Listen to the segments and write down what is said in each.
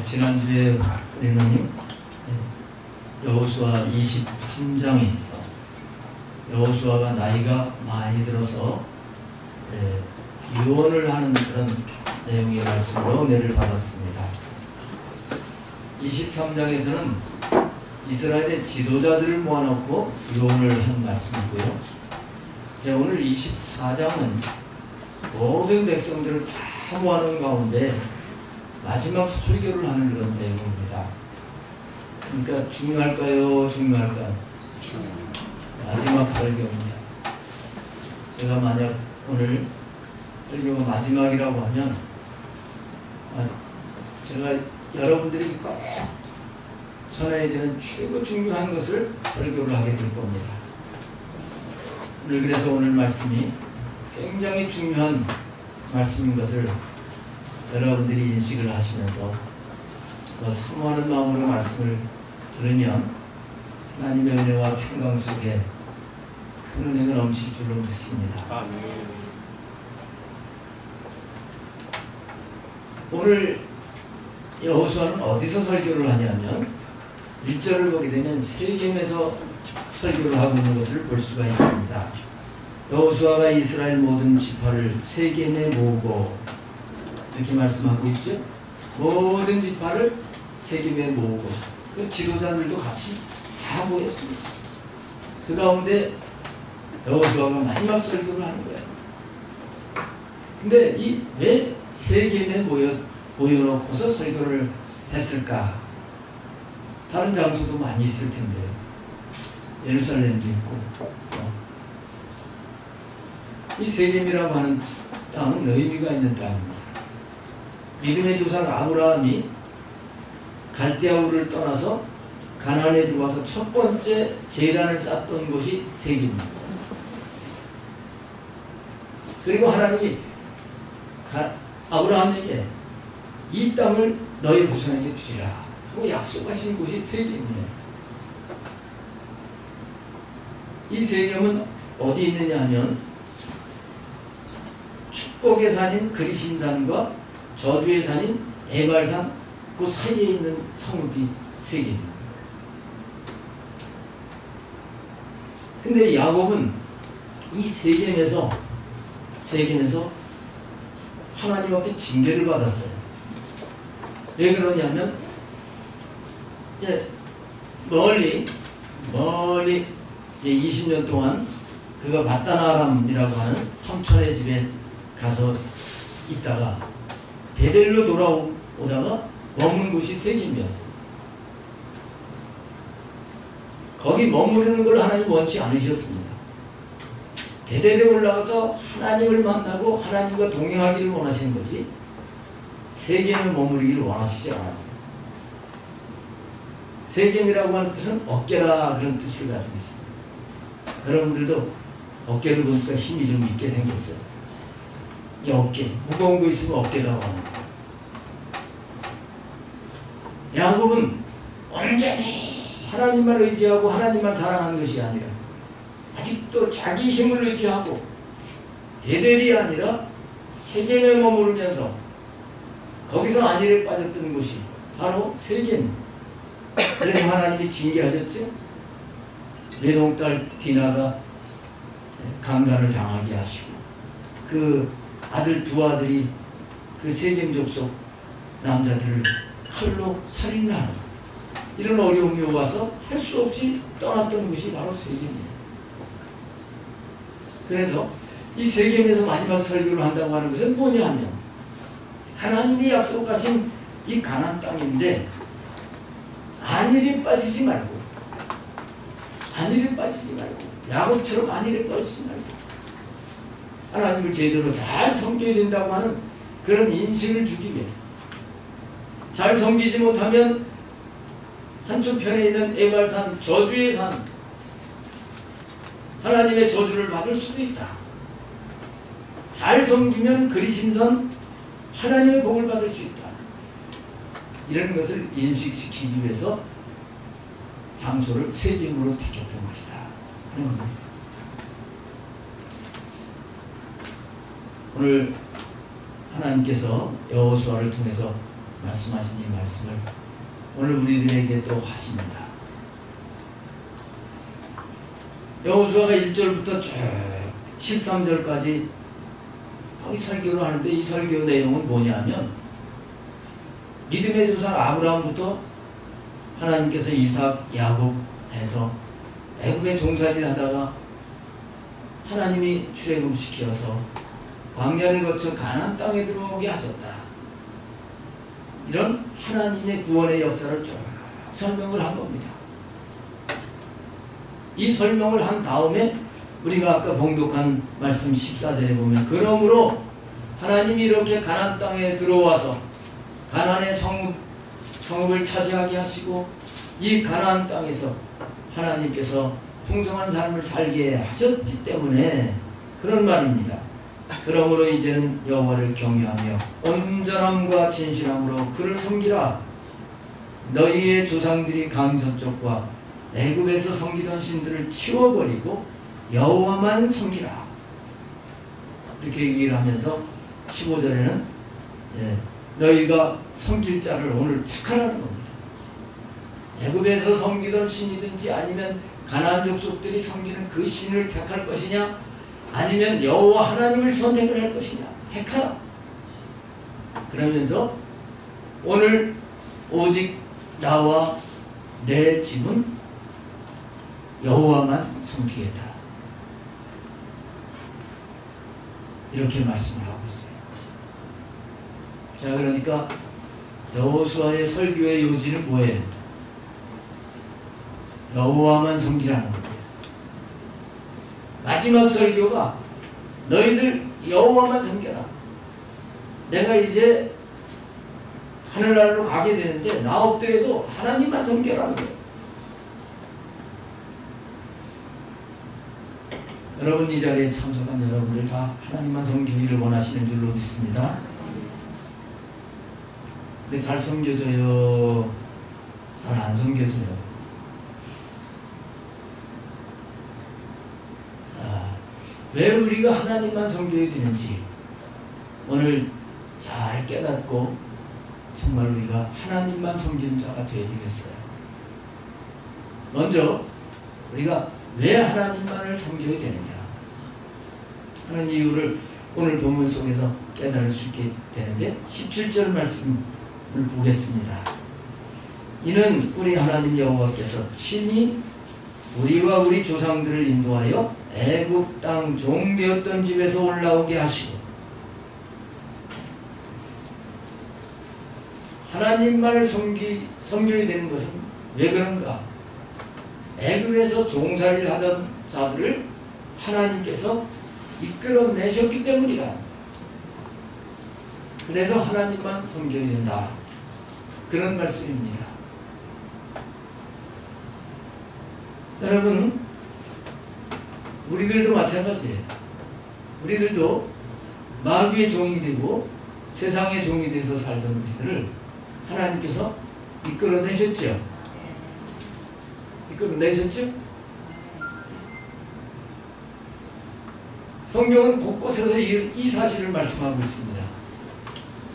지난주에 우리는 여호수아 23장에서 여호수아가 나이가 많이 들어서 유언을 하는 그런 내용의 말씀으로 은혜를 받았습니다. 23장에서는 이스라엘의 지도자들을 모아놓고 유언을 한 말씀이고요. 이제 오늘 24장은 모든 백성들을 다 모아놓은 가운데 마지막 설교를 하는 그런 내용입니다. 그러니까 중요할까요? 중요할까요? 마지막 설교입니다. 제가 만약 오늘 설교가 마지막이라고 하면 제가 여러분들이 꼭 전해야 되는 최고 중요한 것을 설교를 하게 될 겁니다. 그래서 오늘 말씀이 굉장히 중요한 말씀인 것을 여러분들이 인식을 하시면서 사모하는 마음으로 말씀을 들으면 하나님의 은혜와 평강 속에 큰 은혜가 넘칠 줄로 믿습니다. 아멘. 오늘 여호수아는 어디서 설교를 하냐면 1절을 보게 되면 세겜에서 설교를 하고 있는 것을 볼 수가 있습니다. 여호수아가 이스라엘 모든 지파를 세겜에 모으고 이렇게 말씀하고 있죠. 모든 지파를 세겜에 모으고 그 지도자들도 같이 다 모였습니다. 그 가운데 여호수아가 마지막 설교를 하는 거예요. 근데 이 왜 세겜에 모여놓고서 설교를 했을까? 다른 장소도 많이 있을 텐데 예루살렘도 있고 이 세겜이라고 하는 땅은 의미가 있는 땅입니다. 믿음의 조상 아브라함이 갈대아우를 떠나서 가나안에 들어와서 첫 번째 제단을 쌓았던 곳이 세겜입니다. 그리고 하나님이 아브라함에게 이 땅을 너희 후손에게 주리라 하고 약속하신 곳이 세겜이에요. 이 세겜은 어디 있느냐 하면 축복의 산인 그리심산과 저주의 산인 에발산 그 사이에 있는 성읍이 세겜입니다. 근데 야곱은 이 세겜에서 하나님 앞에 징계를 받았어요. 왜 그러냐면 멀리 20년 동안 그가 바다나람이라고 하는 삼촌의 집에 가서 있다가 베델로 돌아오다가 머문 곳이 세겜이었어요. 거기 머무르는 걸 하나님 원치 않으셨습니다. 베델에 올라가서 하나님을 만나고 하나님과 동행하기를 원하시는 거지 세겜에 머무르기를 원하시지 않았어요. 세겜이라고 하는 뜻은 어깨라 그런 뜻을 가지고 있습니다. 여러분들도 어깨를 보니까 힘이 좀 있게 생겼어요. 이 어깨, 무거운 거 있으면 어깨라고 하는 거예요. 야곱은 온전히 하나님만 의지하고 하나님만 사랑하는 것이 아니라 아직도 자기 힘을 의지하고 베델이 아니라 세겜에 머무르면서 거기서 안일에 빠졌던 곳이 바로 세겜. 그래서 하나님이 징계하셨죠. 외동딸 디나가 강간을 당하게 하시고 그 아들 두 아들이 그 세겜 족속 남자들을 칼로 살인을 하는 이런 어려움이 와서 할 수 없이 떠났던 곳이 바로 세겜이에요. 그래서 이 세겜에서 마지막 설교를 한다고 하는 것은 뭐냐 하면 하나님이 약속하신 이 가나안 땅인데 안일에 빠지지 말고 야곱처럼 안일에 빠지지 말고 하나님을 제대로 잘 섬겨야 된다고 하는 그런 인식을 주기 위해서 잘 섬기지 못하면 한쪽 편에 있는 에발산 저주의 산 하나님의 저주를 받을 수도 있다. 잘 섬기면 그리심산 하나님의 복을 받을 수 있다. 이런 것을 인식시키기 위해서 장소를 세겜으로 택했던 것이다. 오늘 하나님께서 여호수아를 통해서 말씀하신 이 말씀을 오늘 우리들에게 또 하십니다. 여호수아가 1절부터 쭉 13절까지 이 설교를 하는데, 이 설교 내용은 뭐냐면 믿음의 조상 아브라함부터 하나님께서 이삭, 야곱 해서 애굽에 종살이를 하다가 하나님이 출애굽시켜서 광야를 거쳐 가나안 땅에 들어오게 하셨다. 이런 하나님의 구원의 역사를 쭉 설명을 한 겁니다. 이 설명을 한 다음에 우리가 아까 봉독한 말씀 14절에 보면, 그러므로 하나님이 이렇게 가나안 땅에 들어와서 가나안의 성읍을 차지하게 하시고 이 가나안 땅에서 하나님께서 풍성한 삶을 살게 하셨기 때문에 그런 말입니다. 그러므로 이제는 여호와를 경외하며 온전함과 진실함으로 그를 섬기라. 너희의 조상들이 강 저쪽과 애굽에서 섬기던 신들을 치워버리고 여호와만 섬기라. 이렇게 얘기를 하면서 15절에는 너희가 섬길 자를 오늘 택하라는 겁니다. 애굽에서 섬기던 신이든지 아니면 가나안 족속들이 섬기는 그 신을 택할 것이냐, 아니면 여호와 하나님을 선택을 할 것이냐, 택하라. 그러면서 오늘 오직 나와 내 집은 여호와만 섬기겠다, 이렇게 말씀을 하고 있어요. 자, 그러니까 여호수아의 설교의 요지는 뭐예요? 여호와만 섬기라는 겁니다. 마지막 설교가 너희들 여호와만 섬겨라. 내가 이제 하늘나라로 가게 되는데 나 없더라도 하나님만 섬겨라는 거예요. 여러분, 이 자리에 참석한 여러분들 다 하나님만 섬기기를 원하시는 줄로 믿습니다. 근데 잘 섬겨져요? 잘 안 섬겨져요? 왜 우리가 하나님만 섬겨야 되는지 오늘 잘 깨닫고 정말 우리가 하나님만 섬기는 자가 되어야 되겠어요. 먼저 우리가 왜 하나님만을 섬겨야 되느냐 하는 이유를 오늘 본문 속에서 깨달을 수 있게 되는데, 17절 말씀을 보겠습니다. 이는 우리 하나님 여호와께서 친히 우리와 우리 조상들을 인도하여 애굽 땅 종되었던 집에서 올라오게 하시고, 하나님만을 섬겨야 되는 것은 왜 그런가? 애굽에서 종살이를 하던 자들을 하나님께서 이끌어내셨기 때문이다. 그래서 하나님만 섬겨야 된다, 그런 말씀입니다. 여러분, 우리들도 마찬가지예요. 우리들도 마귀의 종이 되고 세상의 종이 돼서 살던 우리들을 하나님께서 이끌어내셨죠. 이끌어내셨죠? 성경은 곳곳에서 이 사실을 말씀하고 있습니다.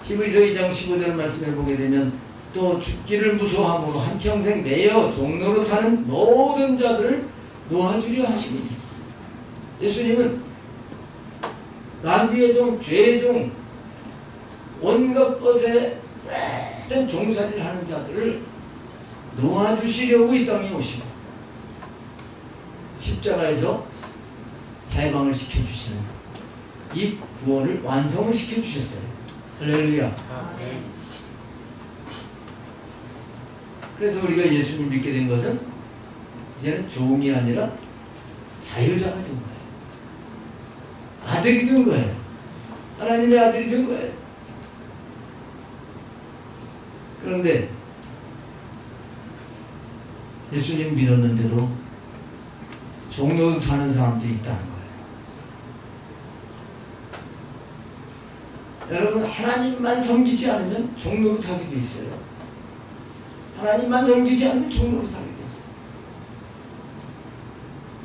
히브리서 2장 15절 말씀을 보게 되면, 또 죽기를 무서워함으로 한평생 매여 종노릇하는 모든 자들을 놓아주려 하시니. 예수님은 만주의 종, 죄의 종, 온갖 것에 모든 종살이를 하는 자들을 놓아주시려고 이 땅에 오시고 십자가에서 해방을 시켜주시는 이 구원을 완성을 시켜주셨어요. 할렐루야. 그래서 우리가 예수님 믿게 된 것은 이제는 종이 아니라 자유자가 된 거예요. 아들이 된 거예요. 하나님의 아들이 된 거예요. 그런데 예수님 믿었는데도 종노릇 하는 사람들이 있다는 거예요. 여러분, 하나님만 섬기지 않으면 종노릇 하게 돼 있어요. 하나님만 섬기지 않으면 종노릇 하게 돼 있어요.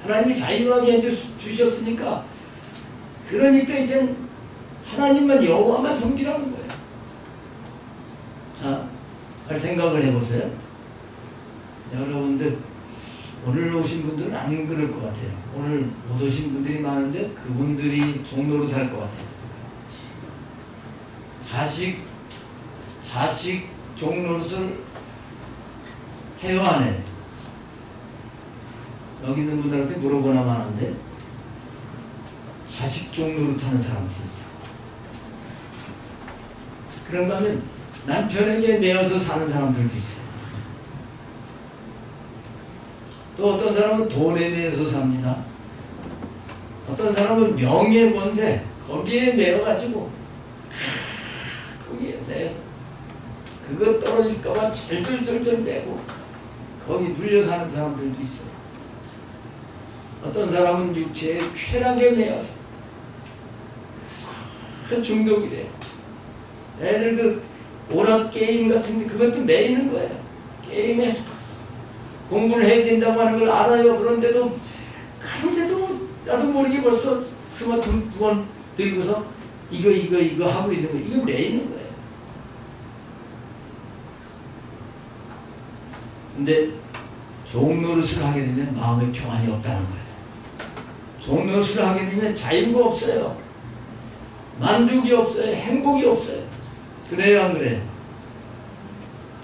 하나님이 자유하게 해주셨으니까, 그러니까 이젠 하나님만, 여호와만 섬기라는 거예요. 할 생각을 해보세요. 여러분들 오늘 오신 분들은 안 그럴 것 같아요. 오늘 못 오신 분들이 많은데 그분들이 종로로 할 것 같아요. 자식 종로릇을 해요 안 해요? 여기 있는 분들한테 물어보나만 한데 자식 종로릇 하는 사람들이 있어요. 그런가 하면 남편에게 매여서 사는 사람들도 있어요. 또 어떤 사람은 돈에 매여서 삽니다. 어떤 사람은 명예 권세 거기에 매여가지고 거기에 매여서 그거 떨어질까봐 절절절절 매고 거기 눌려 사는 사람들도 있어요. 어떤 사람은 육체의 쾌락에 매여서 큰 중독이 돼요. 애들 그 오락 게임 같은데 그것도 매이는 거예요. 게임에서 공부를 해야 된다고 하는 걸 알아요. 그런데도 나도 모르게 벌써 스마트폰 2번 들고서 이거 하고 있는 거예요. 이거 매이는 거예요. 근데 종노릇을 하게 되면 마음의 평안이 없다는 거예요. 종노릇을 하게 되면 자유가 없어요. 만족이 없어요. 행복이 없어요. 그래요 안 그래요?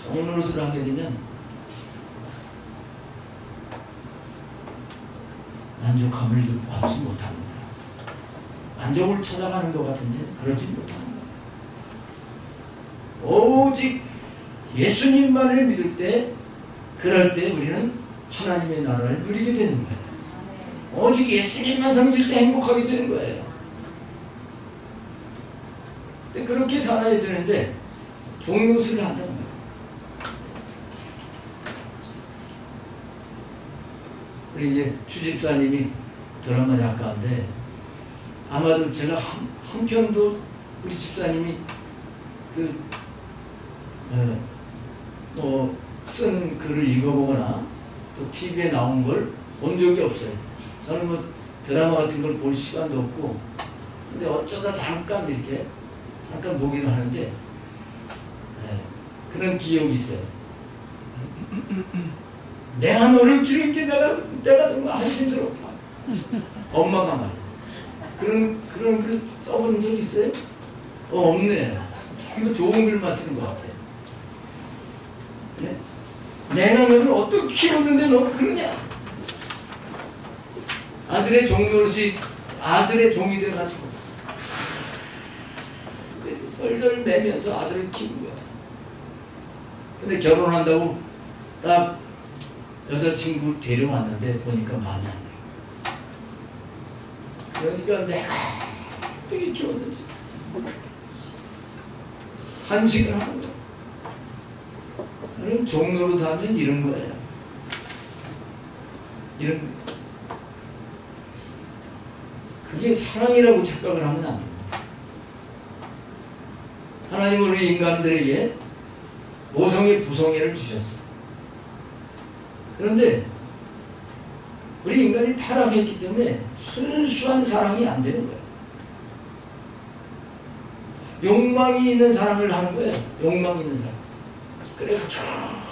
종노릇을 하게 되면 만족함을 받지 못합니다. 만족을 찾아가는 것 같은데 그러지 못합니다. 오직 예수님만을 믿을 때 그럴 때 우리는 하나님의 나라를 누리게 되는 거예요. 오직 예수님만 섬길 때 행복하게 되는 거예요. 근데 그렇게 살아야 되는데 종노릇을 한다는 거예요. 우리 이제 주집사님이 드라마 작가인데 아마도 제가 한 편도 우리 집사님이 쓴 글을 읽어보거나 또 TV에 나온 걸 본 적이 없어요. 저는 뭐 드라마 같은 걸 볼 시간도 없고 근데 어쩌다 잠깐 보기는 하는데 그런 기억이 있어요. 내가 너를 기른 게 내가 정말 한심스럽다. 엄마가 말이야. 그런 글 써본 적 있어요? 없네. 정말 좋은 글만 쓰는 것 같아. 네? 내가 너를 어떻게 키웠는데 너 그러냐? 아들의 종노릇이 아들의 종이 돼가지고 썰썰 매면서 아들을 키운 거야. 근데 결혼한다고 딱 여자친구 데려왔는데 보니까 마음에 안 들어. 그러니까 내가 어떻게 키웠는지 한식을 하는 거야. 그럼 종로로 하면 이런 거예요. 이런 거예요. 그게 사랑이라고 착각을 하면 안 됩니다. 하나님은 우리 인간들에게 모성애, 부성애를 주셨어요. 그런데 우리 인간이 타락했기 때문에 순수한 사랑이 안 되는 거예요. 욕망이 있는 사랑을 하는 거예요. 욕망이 있는 사랑. 그래서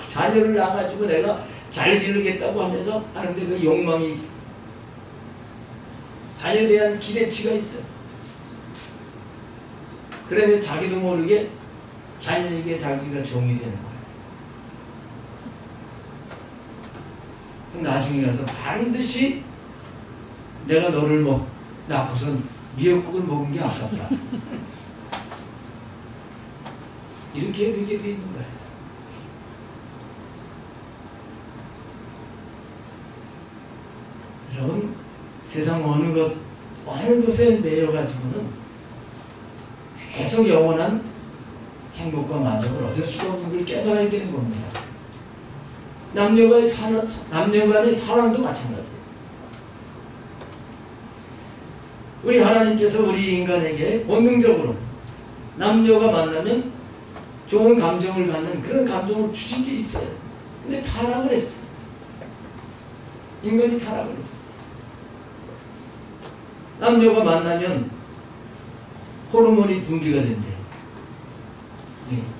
자녀를 낳아가지고 내가 잘 기르겠다고 하면서 하는데 그 욕망이 있어. 자녀에 대한 기대치가 있어요. 그러면서 자기도 모르게 자녀에게 자기가 종이 되는 거예요. 나중에 가서 반드시 내가 너를 낳고선 미역국을 먹은 게 아깝다. 이렇게 되게 돼 있는 거예요. 여러분, 세상 어느 것에 매여가지고는 계속 영원한 행복과 만족을 얻을 수가 없는 걸 깨달아야 되는 겁니다. 남녀 간의 사랑도 마찬가지예요. 우리 하나님께서 우리 인간에게 본능적으로 남녀가 만나면 좋은 감정을 갖는 그런 감정을 주신 게 있어요. 근데 타락을 했어요. 인간이 타락을 했어요. 남녀가 만나면 호르몬이 분비가 된대요.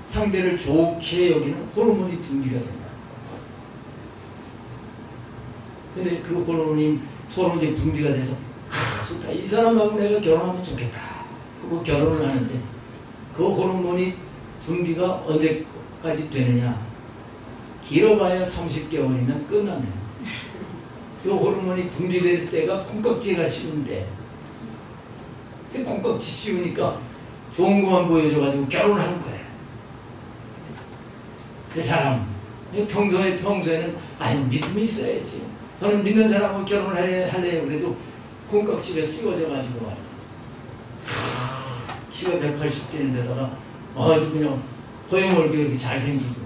상대를 좋게 여기는 호르몬이 분비가 된다. 근데 그 호르몬이 서로 이제 분비가 돼서 좋다. 이 사람하고 내가 결혼하면 좋겠다. 하고 결혼을 하는데 그 호르몬이 분비가 언제까지 되느냐? 길어봐야 30개월이면 끝난다. 이 호르몬이 분비될 때가 콩깍지가 씌운데 그 콩깍지 씌우니까 좋은 것만 보여줘가지고 결혼하는 거예요. 그 사람 평소에는 아유 믿음이 있어야지. 저는 믿는 사람하고 결혼을 할래요. 그래도 콩깍지가 찍어져가지고 키가 180되는 데다가 아주 그냥 허여멀게 이렇게 잘생기고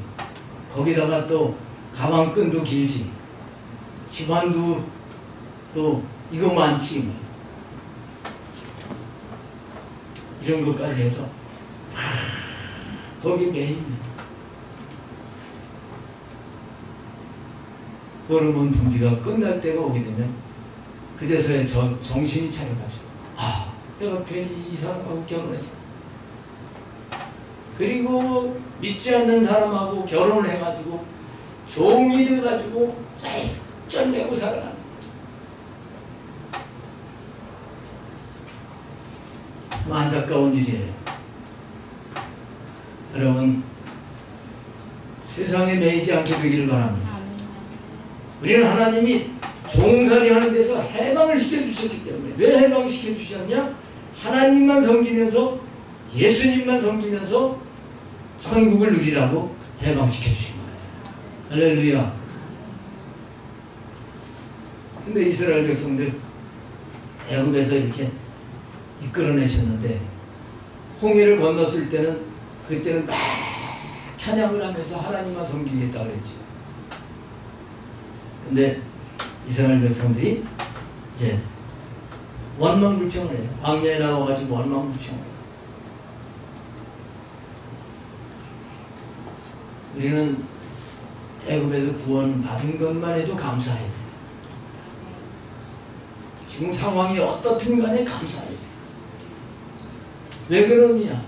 거기다가 또 가방끈도 길지 집안도 또 이거 많지 이런 것까지 해서 거기 메인 호르몬 분비가 끝날 때가 오게 되면 그제서야 정신이 차려가지고 아 내가 괜히 이 사람하고 결혼했어. 그리고 믿지 않는 사람하고 결혼을 해가지고 종이 돼가지고 짤쩔내고 살아가는 안타까운 일이에요. 여러분 세상에 매이지 않게 되기를 바랍니다. 우리는 하나님이 종살이 하는 데서 해방을 시켜주셨기 때문에 왜 해방시켜 주셨냐? 하나님만 섬기면서 예수님만 섬기면서 천국을 누리라고 해방시켜 주신 거예요. 할렐루야. 근데 이스라엘 백성들 애굽에서 이렇게 이끌어내셨는데 홍해를 건넜을 때는 그때는 막 찬양을 하면서 하나님만 섬기겠다 그랬죠. 근데 이스라엘 백성들이 이제 원망불평을 해요. 광야에 나와가지고 원망불평을 해요. 우리는 애굽에서 구원받은 것만 해도 감사해야 돼요. 지금 상황이 어떻든 간에 감사해야 돼요. 왜 그러느냐?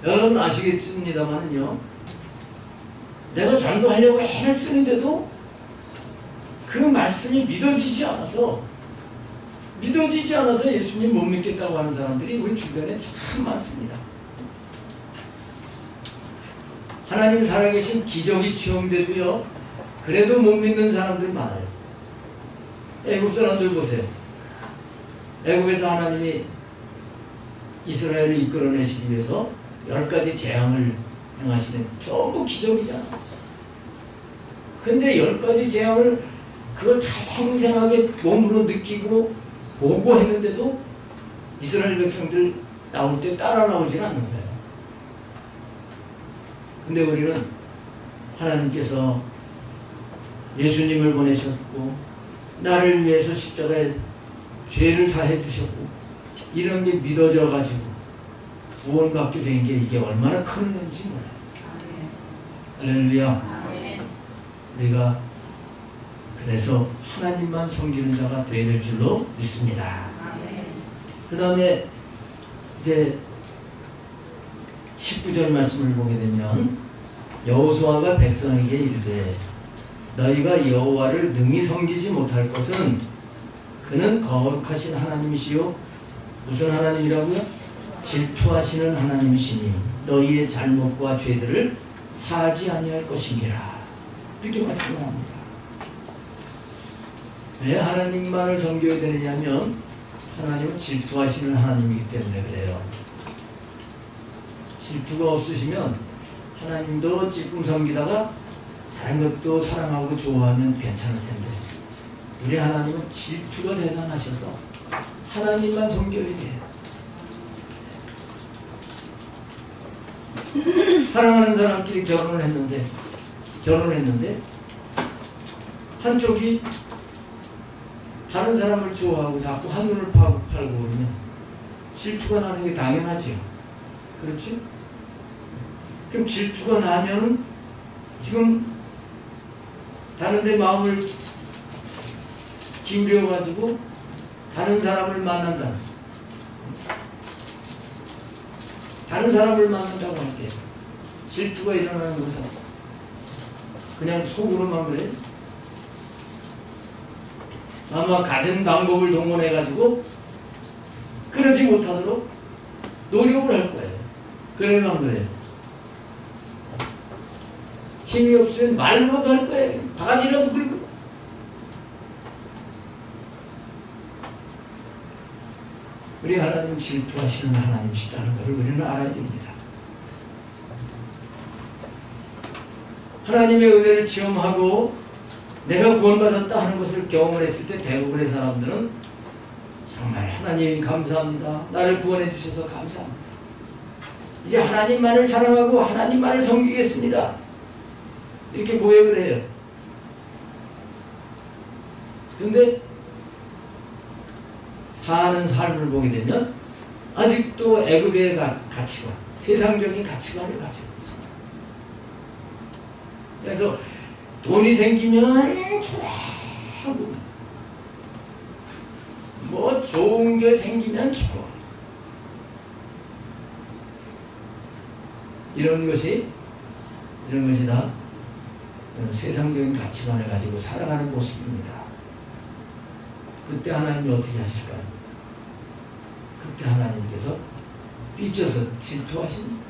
여러분 아시겠습니다만은요. 내가 전도하려고 애를 쓰는데도 그 말씀이 믿어지지 않아서 예수님 못 믿겠다고 하는 사람들이 우리 주변에 참 많습니다. 하나님 살아계신 기적이 체험돼도요. 그래도 못 믿는 사람들 많아요. 애굽 사람들 보세요. 애굽에서 하나님이 이스라엘을 이끌어내시기 위해서 10가지 재앙을 행하시는 전부 기적이잖아. 근데 10가지 재앙을 그걸 다 생생하게 몸으로 느끼고 보고 했는데도 이스라엘 백성들 나올 때 따라 나오질 않는 거예요. 근데 우리는 하나님께서 예수님을 보내셨고 나를 위해서 십자가에 죄를 사해 주셨고 이런 게 믿어져 가지고 구원받게 된 게 이게 얼마나 큰 은혜인지 몰라요. 할렐루야. 우리가 그래서 하나님만 섬기는 자가 되어야 될 줄로 믿습니다. 그 다음에 이제 19절 말씀을 보게 되면 여호수아가 백성에게 이르되 너희가 여호와를 능히 섬기지 못할 것은 그는 거룩하신 하나님이시요 무슨 하나님이라고요? 질투하시는 하나님이시니 너희의 잘못과 죄들을 사하지 아니할 것이니라. 이렇게 말씀을 합니다. 왜 하나님만을 섬겨야 되느냐 하면 하나님은 질투하시는 하나님이기 때문에 그래요. 질투가 없으시면 하나님도 찔끔 섬기다가 다른 것도 사랑하고 좋아하면 괜찮을 텐데 우리 하나님은 질투가 대단하셔서 하나님만 섬겨야 돼요. 사랑하는 사람끼리 결혼을 했는데 한쪽이 다른 사람을 좋아하고 자꾸 한눈을 팔고 그러면 질투가 나는 게 당연하죠. 그렇지? 그럼 질투가 나면 지금 다른 데 마음을 기울여가지고 다른 사람을 만난다고 할게요. 질투가 일어나는 것은 그냥 속으로만 그래. 아마 가진 방법을 동원해가지고 그러지 못하도록 노력을 할 거예요. 그래만 그래요. 힘이 없으면 말로도 할 거예요. 바가지라도 긁고. 우리 하나님 질투하시는 하나님이시다는 것을 우리는 알아야 됩니다. 하나님의 은혜를 체험하고 내가 구원받았다 하는 것을 경험을 했을 때 대부분의 사람들은 정말 하나님 감사합니다. 나를 구원해 주셔서 감사합니다. 이제 하나님만을 사랑하고 하나님만을 섬기겠습니다. 이렇게 고백을 해요. 근데 사는 삶을 보게 되면 아직도 애굽의 가치관, 세상적인 가치관을 가지고 있습니다. 그래서 돈이 생기면 좋아하고 뭐 좋은 게 생기면 좋아. 이런 것이 다 세상적인 가치관을 가지고 살아가는 모습입니다. 그때 하나님이 어떻게 하실까요? 그때 하나님께서 삐져서 질투하십니다.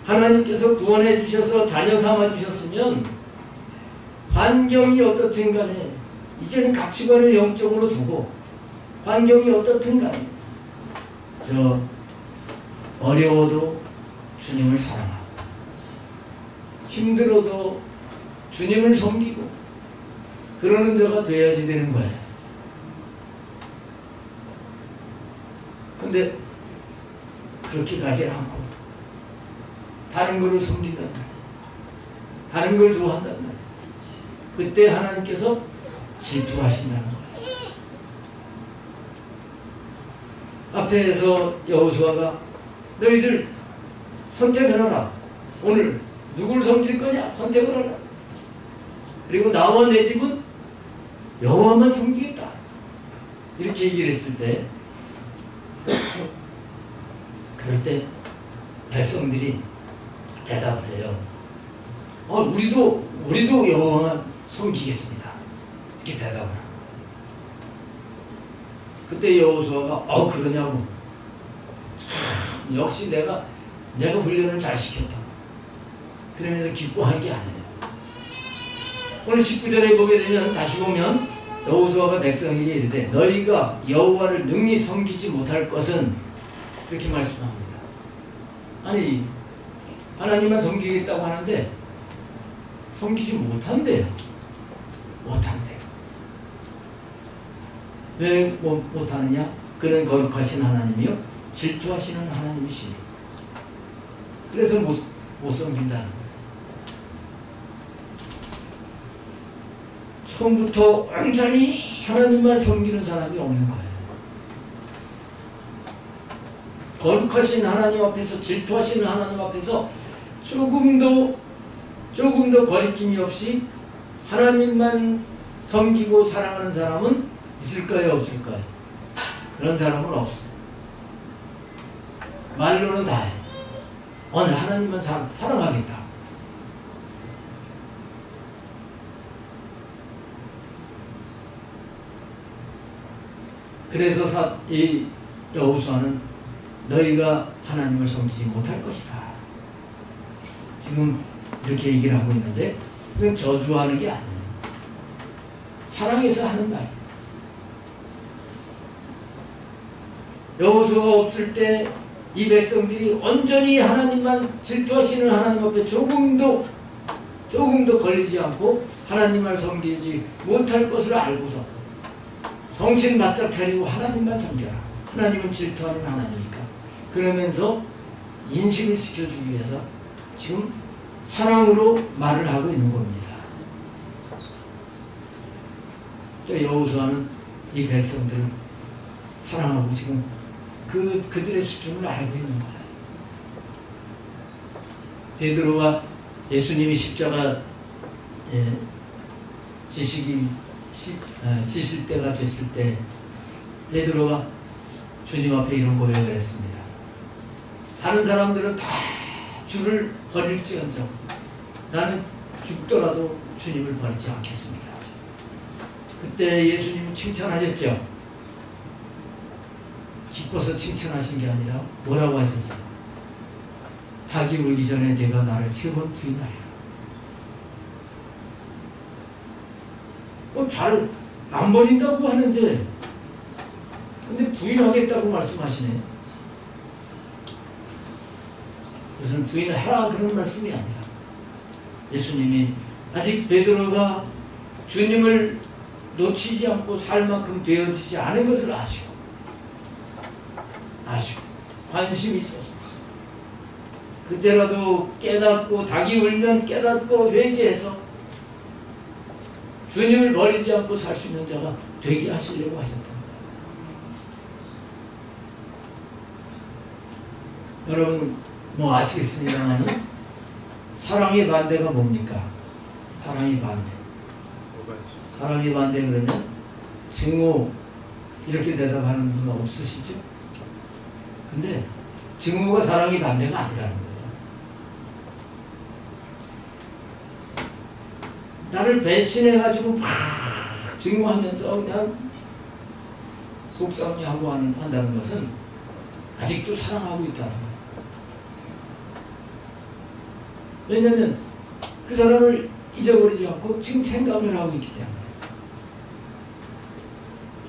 하나님께서 구원해 주셔서 자녀 삼아 주셨으면 환경이 어떻든 간에 이제는 가치관을 영적으로 두고 환경이 어떻든 간에 저 어려워도 주님을 사랑하고 힘들어도 주님을 섬기고 그러는 자가 되어야지 되는 거예요. 근데 그렇게 가지 않고 다른 것을 섬긴단 말이에요. 다른 걸 좋아한단 말이에요. 그때 하나님께서 질투하신다는 거예요. 앞에서 여호수아가 너희들 선택을 하라. 오늘 누구를 섬길 거냐? 선택을 하라. 그리고 나와 내 집은 여호와만 섬기겠다. 이렇게 얘기를 했을 때 그럴 때 백성들이 대답을 해요. 우리도 여호와만 섬기겠습니다. 이렇게 대답을 합니다. 그때 여호수아가 그러냐고. 역시 내가 훈련을 잘 시켰다. 그러면서 기뻐하는 게 아니에요. 오늘 19절에 보게 되면 다시 보면 여호수아가 백성에게 이르되 너희가 여호와를 능히 섬기지 못할 것은 이렇게 말씀합니다. 아니 하나님만 섬기겠다고 하는데 섬기지 못한대요. 못한대요. 왜 못하느냐? 그는 거룩하신 하나님이요 질투하시는 하나님이시니 그래서 못 섬긴다는 거예요. 처음부터 완전히 하나님만 섬기는 사람이 없는 거예요. 거룩하신 하나님 앞에서 질투하시는 하나님 앞에서 조금도 거리낌이 없이 하나님만 섬기고 사랑하는 사람은 있을까요? 없을까요? 그런 사람은 없어요. 말로는 다 해. 오늘 하나님만 사랑하겠다. 그래서 이 여호수아는 너희가 하나님을 섬기지 못할 것이다. 지금 이렇게 얘기를 하고 있는데 그건 저주하는 게 아니에요. 사랑해서 하는 말이에요. 여호수아가 없을 때 이 백성들이 온전히 하나님만 질투하시는 하나님 앞에 조금도 걸리지 않고 하나님만 섬기지 못할 것을 알고서 정신 바짝 차리고 하나님만 섬겨라. 하나님은 질투하는 하나님이니까. 그러면서 인식을 시켜주기 위해서 지금 사랑으로 말을 하고 있는 겁니다. 여호수아는 이 백성들을 사랑하고 지금 그들의 수준을 알고 있는 거예요. 베드로가 예수님이 십자가 지실 때가 됐을 때 베드로가 주님 앞에 이런 고백을 했습니다. 다른 사람들은 다 주를 버릴지언정 나는 죽더라도 주님을 버리지 않겠습니다. 그때 예수님은 칭찬하셨죠. 기뻐서 칭찬하신 게 아니라 뭐라고 하셨어요? 닭이 울기 전에 내가 나를 3번 부인하리라. 잘 안 버린다고 하는데 근데 부인하겠다고 말씀하시네. 그것은 부인을 하라 그런 말씀이 아니라 예수님이 아직 베드로가 주님을 놓치지 않고 살 만큼 되어지지 않은 것을 아시고 관심이 있어서 그때라도 깨닫고 닭이 울면 깨닫고 회개해서 주님을 버리지 않고 살 수 있는 자가 되게 하시려고 하셨던 거예요. 여러분 뭐 아시겠습니다만 사랑의 반대가 뭡니까? 사랑의 반대. 사랑의 반대 그러면 증오 이렇게 대답하는 분 없으시죠? 근데 증오가 사랑의 반대가 아니라는 거예요. 나를 배신해가지고 막 증오하면서 그냥 속상해하고 한다는 것은 아직도 사랑하고 있다는 거예요. 왜냐하면 그 사람을 잊어버리지 않고 지금 생각을 하고 있기 때문에.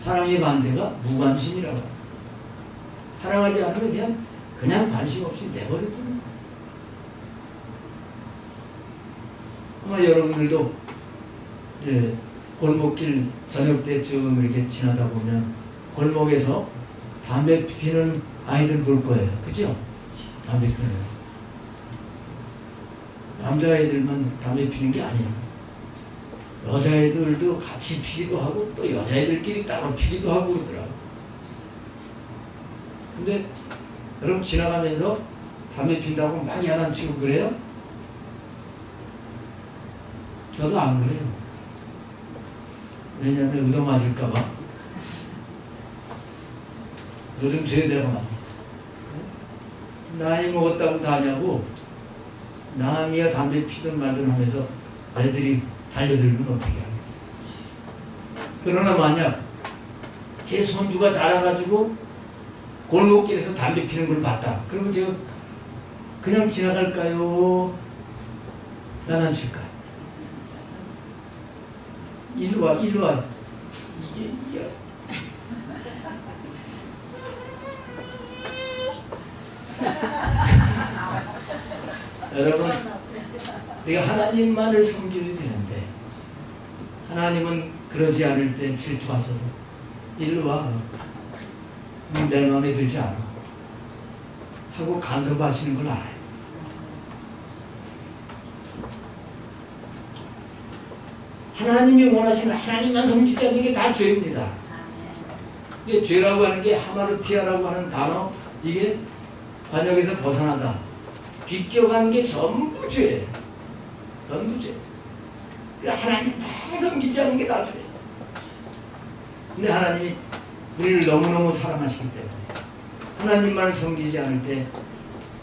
사랑의 반대가 무관심이라고 합니다. 사랑하지 않으면 그냥 관심 없이 내버려두는 거예요. 아마 여러분들도 골목길 저녁 때쯤 이렇게 지나다 보면 골목에서 담배 피는 아이들 볼 거예요. 그죠? 담배 피는 남자애들만 담배 피는 게 아니에요. 여자애들도 같이 피기도 하고 또 여자애들끼리 따로 피기도 하고 그러더라고요. 근데 여러분 지나가면서 담배 핀다고 막 야단치고 그래요? 저도 안 그래요. 왜냐하면 얻어맞을까봐. 요즘 세대가 나이 먹었다고 다냐고 남이야 담배 피든 말든 하면서 애들이 달려들면 어떻게 하겠어요. 그러나 만약 제 손주가 자라가지고 골목길에서 담배 피는 걸 봤다. 그러면 제가 그냥 지나갈까요? 야단칠까요? 일로 와. 이게 여러분, 우리가 하나님만을 섬겨야 되는데 하나님은 그러지 않을 때 질투하셔서 일로 와. 내 마음에 들지 않아. 하고 간섭하시는 걸 알아요. 하나님이 원하시는 하나님만 섬기지 않는 게 다 죄입니다. 이게 죄라고 하는 게 하마르티아라고 하는 단어, 이게 관역에서 벗어나다. 비껴간 게 전부 죄예요. 전부 죄. 하나님만 섬기지 않는 게 다 죄. 근데 하나님이 우리를 너무너무 사랑하시기 때문에 하나님만을 섬기지 않을 때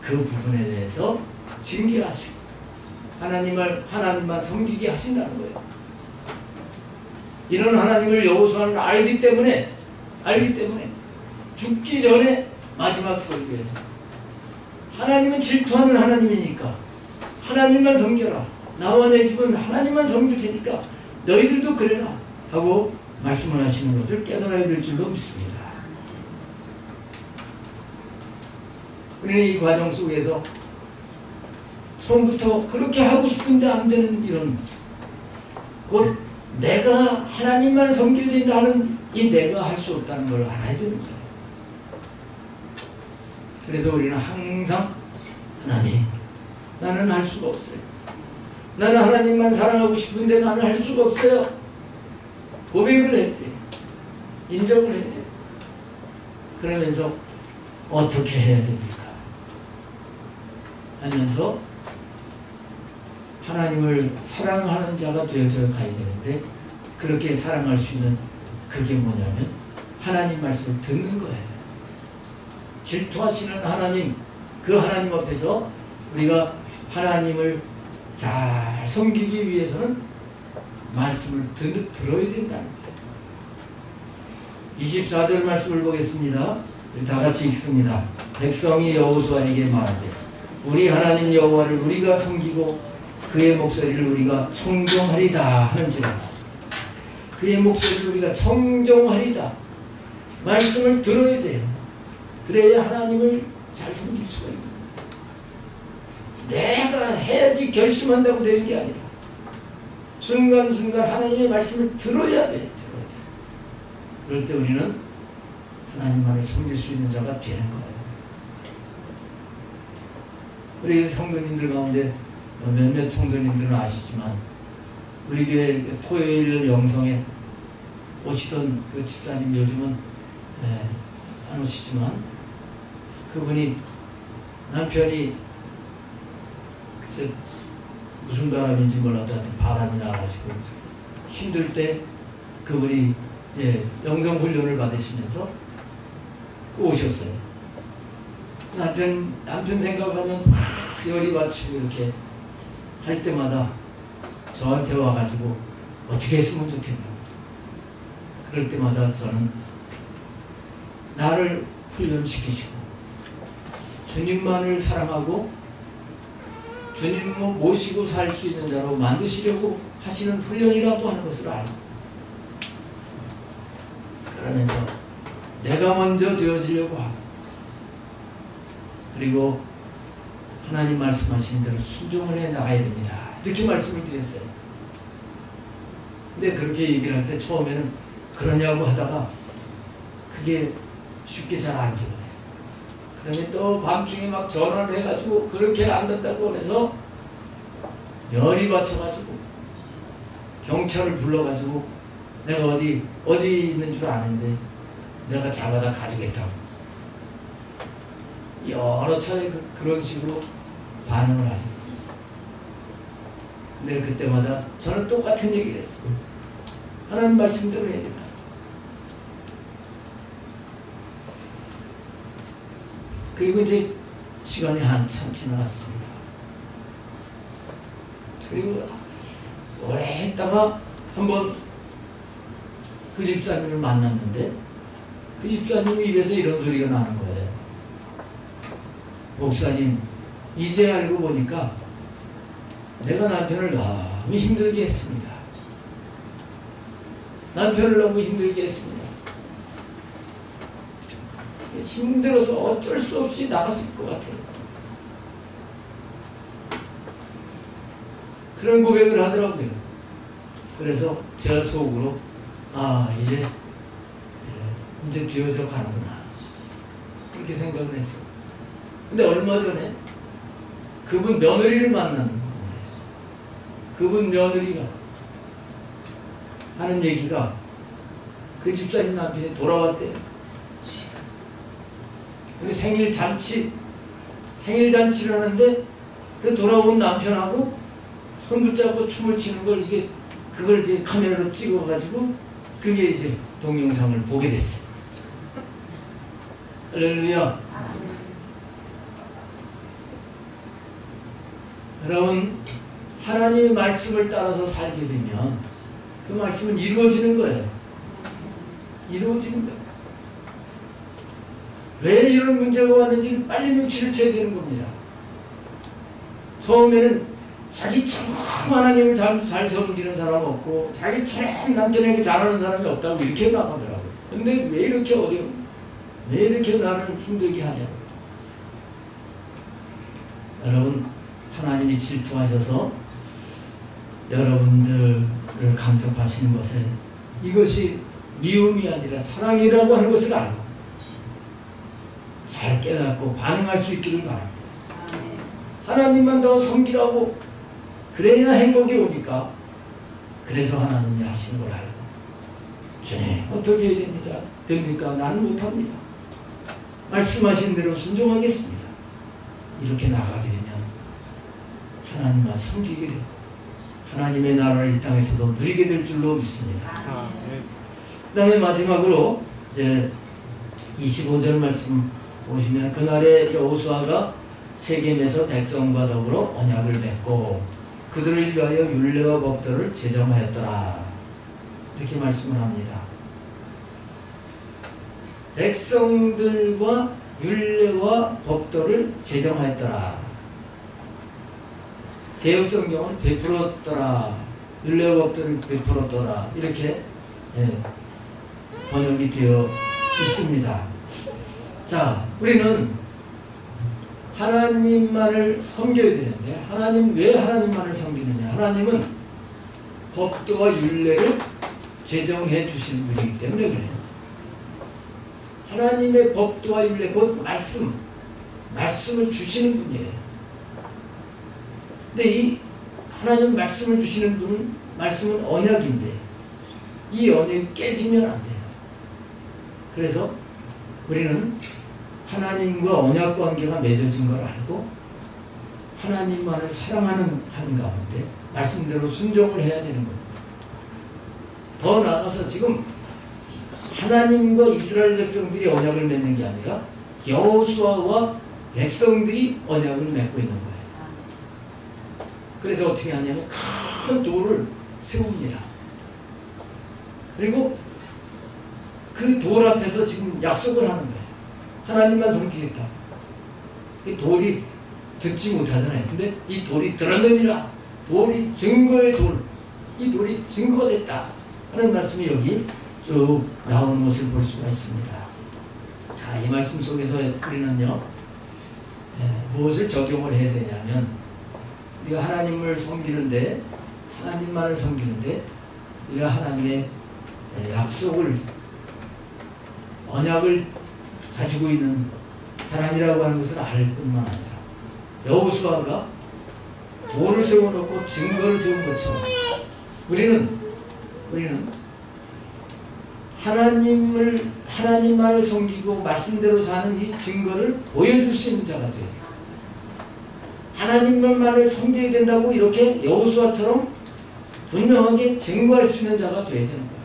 그 부분에 대해서 징계하시고 하나님만 섬기게 하신다는 거예요. 이런 하나님을 여호수아는 알기 때문에 죽기 전에 마지막 설교에서 하나님은 질투하는 하나님이니까 하나님만 섬겨라. 나와 내 집은 하나님만 섬길 테니까 너희들도 그래라 하고 말씀을 하시는 것을 깨달아야 될 줄로 믿습니다. 우리는 이 과정 속에서 처음부터 그렇게 하고 싶은데 안 되는 이런 곧 내가 하나님만 섬겨야 된다 하는 이 내가 할 수 없다는 걸 알아야 됩니다. 그래서 우리는 항상 하나님, 나는 할 수가 없어요. 나는 하나님만 사랑하고 싶은데 나는 할 수가 없어요. 고백을 했대. 인정을 했대. 그러면서 어떻게 해야 됩니까? 하면서 하나님을 사랑하는 자가 되어져 가야 되는데 그렇게 사랑할 수 있는 그게 뭐냐면 하나님 말씀을 듣는 거예요. 질투하시는 하나님, 그 하나님 앞에서 우리가 하나님을 잘 섬기기 위해서는 말씀을 들어야 된다는 거예요. 24절 말씀을 보겠습니다. 우리 다 같이 읽습니다. 백성이 여호수아에게 말하되 우리 하나님 여호와를 우리가 섬기고 그의 목소리를 우리가 청종하리다 하는지라. 그의 목소리를 우리가 청종하리다. 말씀을 들어야 돼요. 그래야 하나님을 잘 섬길 수가 있는 거예요. 내가 해야지 결심한다고 되는 게 아니라 순간순간 하나님의 말씀을 들어야 돼. 그럴 때 우리는 하나님만을 섬길 수 있는 자가 되는 거예요. 우리 성도님들 가운데 몇몇 성도님들은 아시지만 우리 교회 토요일 영성에 오시던 그 집사님 요즘은 안 오시지만 그분이 남편이 글쎄 무슨 바람인지 몰라도 바람이 나가지고 힘들 때 그분이 영성 훈련을 받으시면서 오셨어요. 남편 생각하면 막 열이 받치고 이렇게 할 때마다 저한테 와가지고 어떻게 했으면 좋겠나. 그럴 때마다 저는 나를 훈련시키시고 주님만을 사랑하고 주님을 모시고 살 수 있는 자로 만드시려고 하시는 훈련이라고 하는 것을 알고 그러면서 내가 먼저 되어지려고 하고 그리고 하나님 말씀하시는 대로 순종을 해 나가야 됩니다. 이렇게 말씀을 드렸어요. 근데 그렇게 얘기를 할 때 처음에는 그러냐고 하다가 그게 쉽게 잘 안 되거든요. 그러면 또 밤중에 막 전화를 해가지고 그렇게는 안 된다고 하면서 열이 받쳐가지고 경찰을 불러가지고 내가 어디 있는 줄 아는데 내가 잡아다 가주겠다고 여러 차례 그런 식으로 반응을 하셨어요. 근데 그때마다 저는 똑같은 얘기를 했어요. 하나님 말씀대로 해야 된다. 그리고 이제 시간이 한참 지나갔습니다. 그리고 오래 했다가 한번 그 집사님을 만났는데 그 집사님이 입에서 이런 소리가 나는 거예요. 목사님, 이제 알고 보니까 내가 남편을 너무 힘들게 했습니다. 남편을 너무 힘들게 했습니다. 힘들어서 어쩔 수 없이 나갔을 것 같아요. 그런 고백을 하더라고요. 그래서 제가 속으로 이제 비워져 가는구나 그렇게 생각을 했어요. 근데 얼마 전에 그분 며느리를 만났는데 그분 며느리가 하는 얘기가 그 집사님 남편이 돌아왔대요. 생일 잔치를 하는데 그 돌아온 남편하고 손 붙잡고 춤을 추는 걸 그걸 이제 카메라로 찍어가지고 그게 이제 동영상을 보게 됐어요. 할렐루야. 여러분, 하나님의 말씀을 따라서 살게 되면 그 말씀은 이루어지는 거예요. 이루어지는 거예요. 왜 이런 문제가 왔는지 빨리 눈치를 채야 되는 겁니다. 처음에는 자기처럼 하나님을 잘 섬기는 사람 없고 자기처럼 남편에게 잘하는 사람이 없다고 이렇게 나가더라고요. 근데 왜 이렇게 어려워? 왜 이렇게 나를 힘들게 하냐고. 여러분, 하나님이 질투하셔서 여러분들을 간섭하시는 것에 이것이 미움이 아니라 사랑이라고 하는 것을 알고 잘 깨닫고 반응할 수 있기를 바랍니다. 하나님만 더 섬기라고 그래야 행복이 오니까 그래서 하나님이 하신 걸 알고 주님 어떻게 해야 됩니까? 나는 못합니다. 말씀하신 대로 순종하겠습니다. 이렇게 나가게 되면 하나님만 섬기게 되고 하나님의 나라를 이 땅에서도 누리게 될 줄로 믿습니다. 그 다음에 마지막으로 이제 25절 말씀 보시면 그날에 여호수아가 세겜에서 백성과 더불어 언약을 맺고 그들을 위하여 율례와 법도를 제정하였더라. 이렇게 말씀을 합니다. 백성들과 율례와 법도를 제정하였더라. 개혁성경은 베풀었더라. 율례와 법도를 베풀었더라. 이렇게 번역이 되어 있습니다. 자, 우리는 하나님만을 섬겨야 되는데 왜 하나님만을 섬기느냐? 하나님은 법도와 율례를 제정해 주신 분이기 때문에 그래요. 하나님의 법도와 율례, 곧 말씀을 주시는 분이에요. 근데 이 하나님 말씀을 주시는 분은, 말씀은 언약인데 이 언약이 깨지면 안 돼요. 그래서 우리는 하나님과 언약 관계가 맺어진 걸 알고 하나님만을 사랑하는 한가운데 말씀대로 순종을 해야 되는 겁니다. 더 나아가서 지금 하나님과 이스라엘 백성들이 언약을 맺는 게 아니라 여호수아와 백성들이 언약을 맺고 있는 거예요. 그래서 어떻게 하냐면 큰 돌을 세웁니다. 그리고 그 돌 앞에서 지금 약속을 하는 거예요. 하나님만 섬기겠다. 이 돌이 듣지 못하잖아요. 근데 이 돌이 들었느니라. 돌이 증거의 돌. 이 돌이 증거가 됐다. 하는 말씀이 여기 쭉 나오는 것을 볼 수가 있습니다. 자, 이 말씀 속에서 우리는요, 무엇을 적용을 해야 되냐면, 우리가 하나님을 섬기는데, 하나님만을 섬기는데, 우리가 하나님의 약속을, 언약을 가지고 있는 사람이라고 하는 것을 알 뿐만 아니라, 여호수아가 돌을 세워놓고 증거를 세운 것처럼, 우리는 하나님만을 섬기고 말씀대로 사는 이 증거를 보여줄 수 있는 자가 돼요. 하나님만을 섬겨야 된다고 이렇게 여호수아처럼 분명하게 증거할 수 있는 자가 돼야 되는 거예요.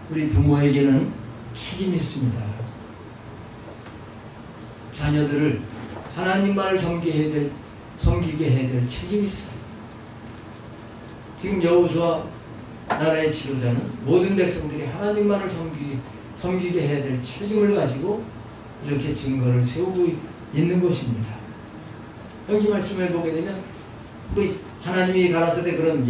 우리 부모에게는 책임이 있습니다. 자녀들을 하나님만을 섬기게 해야 될 책임이 있어요. 지금 여호수아 나라의 지도자는 모든 백성들이 하나님만을 섬기게 해야 될 책임을 가지고 이렇게 증거를 세우고 있는 것입니다. 여기 말씀을 보게 되면 하나님이 가라사대 그런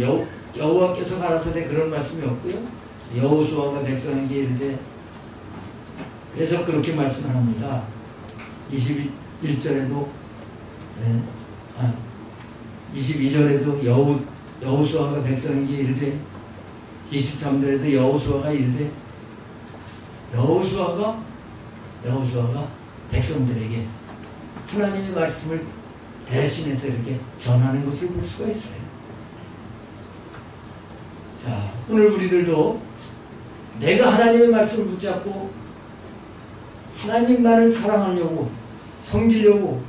여호와께서 가라사대 그런 말씀이 없고요. 여호수아가 백성에게 이르되, 그래서 그렇게 말씀을 합니다. 21절에도 22절에도 여호수아가 백성에게 이르되, 23절에도 여호수아가 이르되, 여호수아가 백성들에게 하나님의 말씀을 대신해서 이렇게 전하는 것을 볼 수가 있어요. 자, 오늘 우리들도 내가 하나님의 말씀을 붙잡고 하나님만을 사랑하려고 섬기려고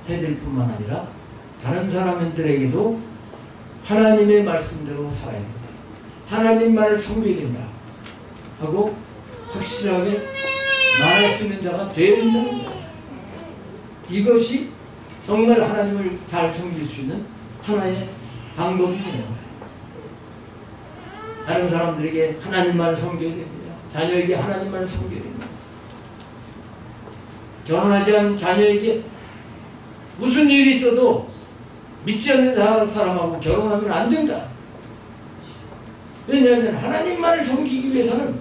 해야 될 뿐만 아니라 다른 사람들에게도 하나님의 말씀대로 살아야 된다. 하나님만을 섬겨야 된다 하고 확실하게 말할 수 있는 자가 되어야 된다는 거예요. 이것이 정말 하나님을 잘 섬길 수 있는 하나의 방법이 되는 거예요. 다른 사람들에게 하나님만을 섬겨야 됩니다. 자녀에게 하나님만을 섬겨야 됩니다. 결혼하지 않은 자녀에게 무슨 일이 있어도 믿지 않는 사람하고 결혼하면 안 된다. 왜냐하면 하나님만을 섬기기 위해서는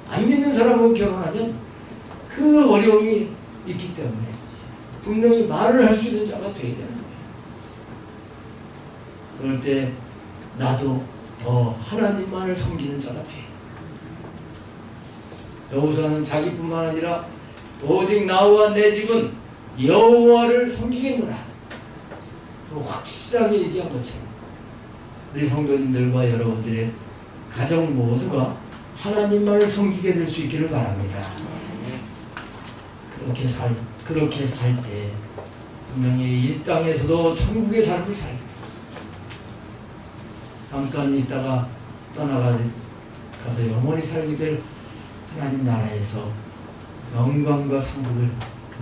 안 믿는 사람하고 결혼하면 그 어려움이 있기 때문에 분명히 말을 할 수 있는 자가 되어야 되는 거예요. 그럴 때 나도 더 하나님만을 섬기는 자가 돼. 여호수아는 자기뿐만 아니라 오직 나와 내 집은 여호와를 섬기겠노라. 확실하게 얘기한 것처럼 우리 성도님들과 여러분들의 가정 모두가 하나님만을 섬기게 될 수 있기를 바랍니다. 그렇게 살 때 분명히 이 땅에서도 천국의 삶을 살게. 잠깐 있다가 떠나가게 가서 영원히 살게 될 하나님 나라에서 영광과 상급을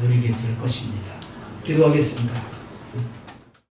누리게 될 것입니다. 기도하겠습니다.